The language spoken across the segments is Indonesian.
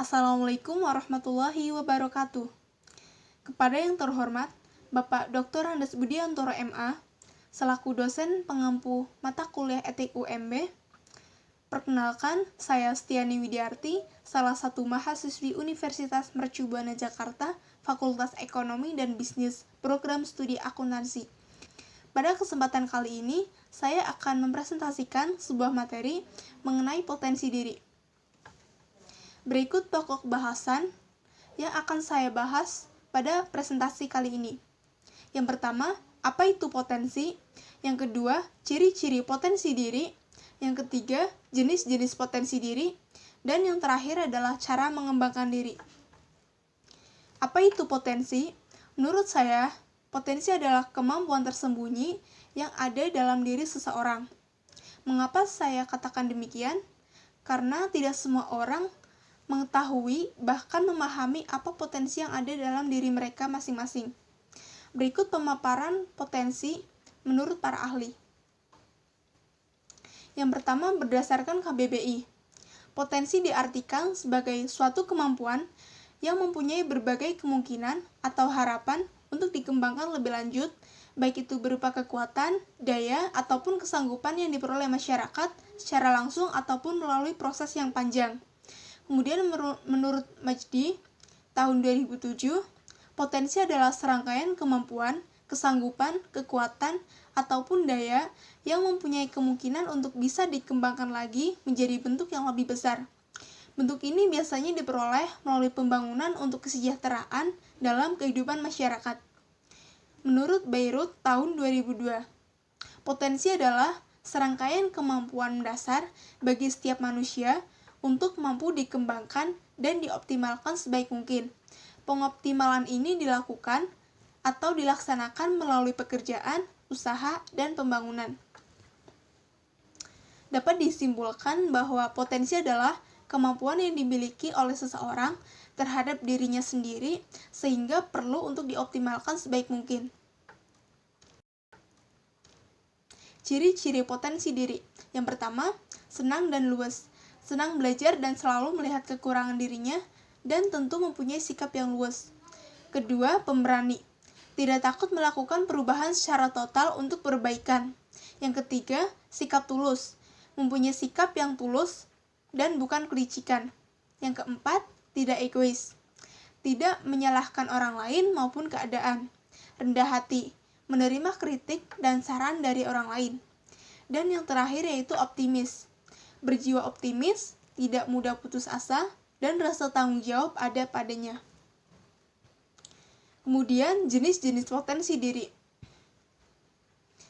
Assalamualaikum warahmatullahi wabarakatuh. Kepada yang terhormat, Bapak Dr. Andes Budiantoro MA, selaku dosen pengampu mata kuliah Etik UMB, perkenalkan, saya Stiani Widiarti, salah satu mahasiswi Universitas Mercu Buana Jakarta, Fakultas Ekonomi dan Bisnis, Program Studi Akuntansi. Pada kesempatan kali ini, saya akan mempresentasikan sebuah materi mengenai potensi diri. Berikut pokok bahasan yang akan saya bahas pada presentasi kali ini. Yang pertama, apa itu potensi? Yang kedua, ciri-ciri potensi diri. Yang ketiga, jenis-jenis potensi diri. Dan yang terakhir adalah cara mengembangkan diri. Apa itu potensi? Menurut saya, potensi adalah kemampuan tersembunyi yang ada dalam diri seseorang. Mengapa saya katakan demikian? Karena tidak semua orang mengetahui bahkan memahami apa potensi yang ada dalam diri mereka masing-masing. Berikut pemaparan potensi menurut para ahli. Yang pertama, berdasarkan KBBI. Potensi diartikan sebagai suatu kemampuan yang mempunyai berbagai kemungkinan atau harapan untuk dikembangkan lebih lanjut, baik itu berupa kekuatan, daya, ataupun kesanggupan yang diperoleh masyarakat secara langsung ataupun melalui proses yang panjang. Kemudian menurut Majdi, tahun 2007, potensi adalah serangkaian kemampuan, kesanggupan, kekuatan, ataupun daya yang mempunyai kemungkinan untuk bisa dikembangkan lagi menjadi bentuk yang lebih besar. Bentuk ini biasanya diperoleh melalui pembangunan untuk kesejahteraan dalam kehidupan masyarakat. Menurut Beirut tahun 2002, potensi adalah serangkaian kemampuan dasar bagi setiap manusia untuk mampu dikembangkan dan dioptimalkan sebaik mungkin. Pengoptimalan ini dilakukan atau dilaksanakan melalui pekerjaan, usaha, dan pembangunan. Dapat disimpulkan bahwa potensi adalah kemampuan yang dimiliki oleh seseorang terhadap dirinya sendiri sehingga perlu untuk dioptimalkan sebaik mungkin. Ciri-ciri potensi diri. Yang pertama, senang dan luwes. Senang belajar dan selalu melihat kekurangan dirinya, dan tentu mempunyai sikap yang luwes. Kedua, pemberani. Tidak takut melakukan perubahan secara total untuk perbaikan. Yang ketiga, sikap tulus. Mempunyai sikap yang tulus dan bukan kelicikan. Yang keempat, tidak egois. Tidak menyalahkan orang lain maupun keadaan. Rendah hati. Menerima kritik dan saran dari orang lain. Dan yang terakhir yaitu optimis. Berjiwa optimis, tidak mudah putus asa, dan rasa tanggung jawab ada padanya. Kemudian, jenis-jenis potensi diri.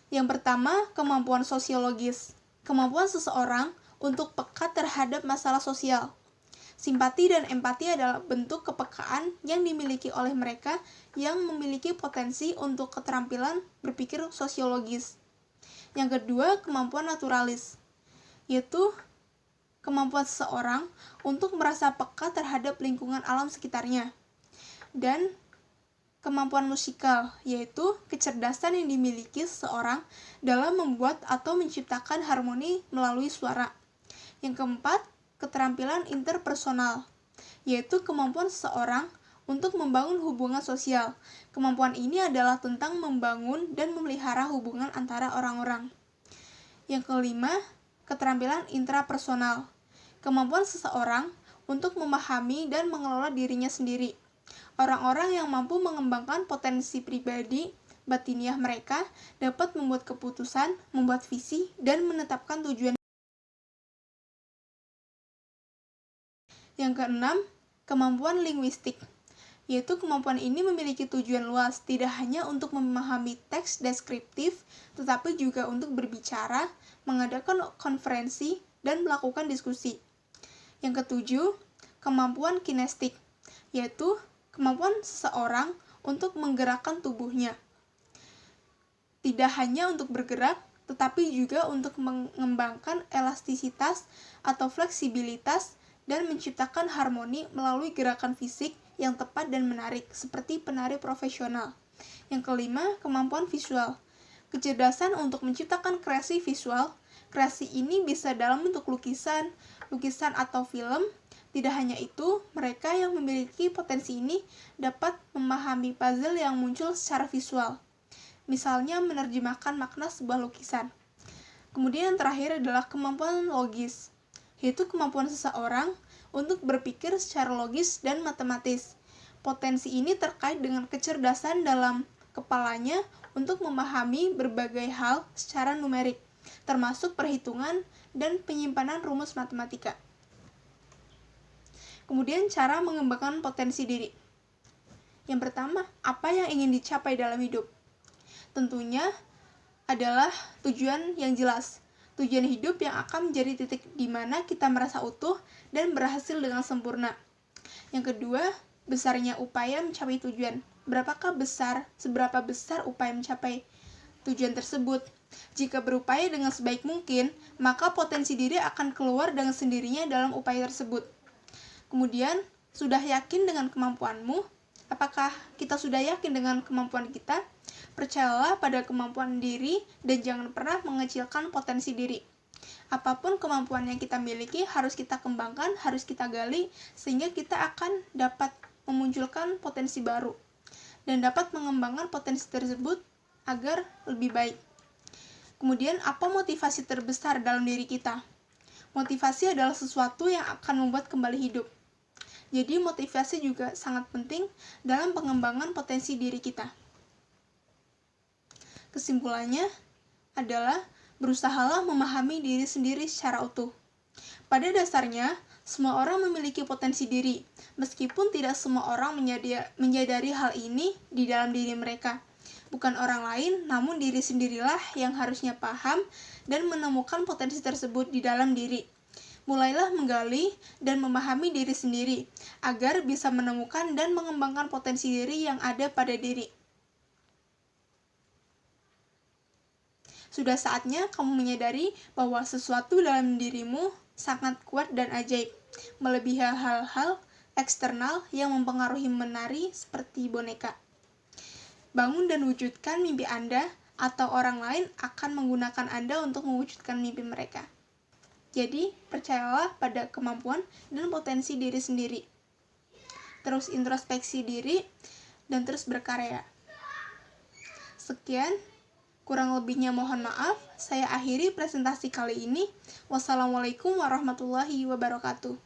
Yang pertama, kemampuan sosiologis. Kemampuan seseorang untuk peka terhadap masalah sosial. Simpati dan empati adalah bentuk kepekaan yang dimiliki oleh mereka yang memiliki potensi untuk keterampilan berpikir sosiologis. Yang kedua, kemampuan naturalis, yaitu kemampuan seseorang untuk merasa peka terhadap lingkungan alam sekitarnya. Dan kemampuan musikal, yaitu kecerdasan yang dimiliki seseorang dalam membuat atau menciptakan harmoni melalui suara. Yang keempat, keterampilan interpersonal, yaitu kemampuan seseorang untuk membangun hubungan sosial. Kemampuan ini adalah tentang membangun dan memelihara hubungan antara orang-orang. Yang kelima, keterampilan intrapersonal, kemampuan seseorang untuk memahami dan mengelola dirinya sendiri. Orang-orang yang mampu mengembangkan potensi pribadi batiniah mereka dapat membuat keputusan, membuat visi, dan menetapkan tujuan. Yang keenam, kemampuan linguistik, yaitu kemampuan ini memiliki tujuan luas, tidak hanya untuk memahami teks deskriptif, tetapi juga untuk berbicara, mengadakan konferensi, dan melakukan diskusi. Yang ketujuh, kemampuan kinestik, yaitu kemampuan seseorang untuk menggerakkan tubuhnya. Tidak hanya untuk bergerak, tetapi juga untuk mengembangkan elastisitas atau fleksibilitas dan menciptakan harmoni melalui gerakan fisik yang tepat dan menarik, seperti penari profesional. Yang kelima, kemampuan visual. Kecerdasan untuk menciptakan kreasi visual. Kreasi ini bisa dalam bentuk lukisan atau film, Tidak hanya itu, mereka yang memiliki potensi ini dapat memahami puzzle yang muncul secara visual. Misalnya menerjemahkan makna sebuah lukisan. Kemudian yang terakhir adalah kemampuan logis, yaitu kemampuan seseorang untuk berpikir secara logis dan matematis. Potensi ini terkait dengan kecerdasan dalam kepalanya untuk memahami berbagai hal secara numerik, termasuk perhitungan dan penyimpanan rumus matematika. Kemudian cara mengembangkan potensi diri. Yang pertama, apa yang ingin dicapai dalam hidup? Tentunya adalah tujuan yang jelas. Tujuan hidup yang akan menjadi titik di mana kita merasa utuh dan berhasil dengan sempurna. Yang kedua, besarnya upaya mencapai tujuan. Seberapa besar upaya mencapai tujuan tersebut? Jika berupaya dengan sebaik mungkin, maka potensi diri akan keluar dengan sendirinya dalam upaya tersebut. Kemudian, sudah yakin dengan kemampuanmu? Apakah kita sudah yakin dengan kemampuan kita? Percayalah pada kemampuan diri dan jangan pernah mengecilkan potensi diri. Apapun kemampuan yang kita miliki harus kita kembangkan, harus kita gali, sehingga kita akan dapat memunculkan potensi baru dan dapat mengembangkan potensi tersebut agar lebih baik. Kemudian, apa motivasi terbesar dalam diri kita? Motivasi adalah sesuatu yang akan membuat kembali hidup. Jadi motivasi juga sangat penting dalam pengembangan potensi diri kita. Kesimpulannya adalah berusahalah memahami diri sendiri secara utuh. Pada dasarnya, semua orang memiliki potensi diri, meskipun tidak semua orang menyadari hal ini di dalam diri mereka. Bukan orang lain, namun diri sendirilah yang harusnya paham dan menemukan potensi tersebut di dalam diri. Mulailah menggali dan memahami diri sendiri, agar bisa menemukan dan mengembangkan potensi diri yang ada pada diri. Sudah saatnya kamu menyadari bahwa sesuatu dalam dirimu sangat kuat dan ajaib, melebihi hal-hal eksternal yang mempengaruhi menari seperti boneka. Bangun dan wujudkan mimpi Anda, atau orang lain akan menggunakan Anda untuk mewujudkan mimpi mereka. Jadi, percayalah pada kemampuan dan potensi diri sendiri. Terus introspeksi diri dan terus berkarya. Sekian, kurang lebihnya mohon maaf. Saya akhiri presentasi kali ini. Wassalamualaikum warahmatullahi wabarakatuh.